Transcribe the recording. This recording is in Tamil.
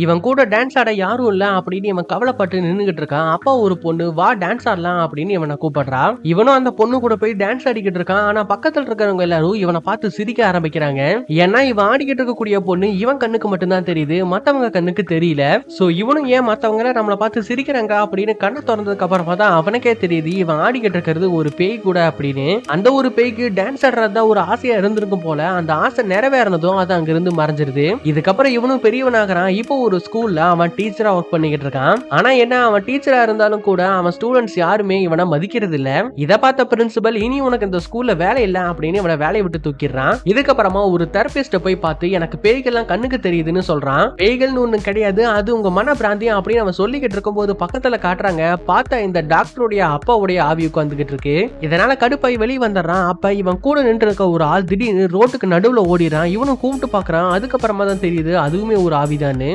இவன் கூட டான்ஸ் ஆட யாரும் இல்ல அப்படின்னு இவன் கவலைப்பட்டு நின்னுகிட்டு இருக்கான். அப்பா ஒரு பொண்ணு வா டான்ஸ் ஆடலாம் அப்படின்னு இவனை கூப்பிடுறா. இவனும் அந்த பொண்ணு கூட போய் டான்ஸ் ஆடிக்கிட்டு இருக்கான். ஆனா பக்கத்துல இருக்கிறவங்க எல்லாரும் இவனை பார்த்து சிரிக்க ஆரம்பிக்கிறாங்க. ஏன்னா இவன் ஆடிக்கிட்டு இருக்கக்கூடிய பொண்ணு இவன் கண்ணுக்கு மட்டும்தான் தெரியுது, மத்தவங்க கண்ணுக்கு தெரியல. சோ இவனும் ஏன் மத்தவங்க நம்மள பார்த்து சிரிக்கிறாங்க அப்படின்னு கண்ணை திறந்ததுக்கு அப்புறமா தான் அவனுக்கே தெரியுது இவன் ஆடிக்கிட்டு இருக்கிறது ஒரு பேய் கூட அப்படின்னு. அந்த ஒரு பேய்க்கு டான்ஸ் ஆடுறதா ஒரு ஆசையா இருந்திருக்கும் போல. அந்த ஆசை நிறைவேறினதும் அது அங்கிருந்து மறைஞ்சிருது. இதுக்கப்புறம் இவனும் பெரியவனாகிறான். இப்போ ஒரு ஸ்கூல்ல அவன் டீச்சரா ஒர்க் பண்ணிக்கிட்டு இருக்கான். ஆனா என்ன அவன் டீச்சரா இருந்தாலும் கூட அவன் ஸ்டூடெண்ட்ஸ் யாருமே இவனை மதிக்கிறது இல்ல. இத பார்த்த பிரின்சிபல் இனி உனக்கு இந்த ஸ்கூல்ல வேலை இல்ல அப்படின்னு இவனை வேலையை விட்டு தூக்கிடுறான். இதுக்கப்புறமா ஒரு தெரபிஸ்ட போய் பார்த்து எனக்கு பேய்கள்லாம் கண்ணுக்கு தெரியுதுன்னு சொல்றான். பேய்கள்னு ஒண்ணு கிடையாது, அது உங்க மன பிராந்தியம் அப்படின்னு அவன் சொல்லிக்கிட்டு இருக்கும்போது பக்கத்துல காட்டுறாங்க. பார்த்தா இந்த டாக்டருடைய அப்பாவுடைய ஆவி உட்கார்ந்துகிட்டு இருக்கு. இதனால கடுப்பாய் வெளியே வந்துடுறான். அப்ப இவன் கூட நின்று இருக்க ஒரு ஆள் திடீர்னு ரோட்டுக்கு நடுவுல ஓடிறான். இவனும் கூப்பிட்டு பாக்குறான். அதுக்கப்புறமா தான் தெரியுது அதுவுமே ஒரு ஆவிதான்னு.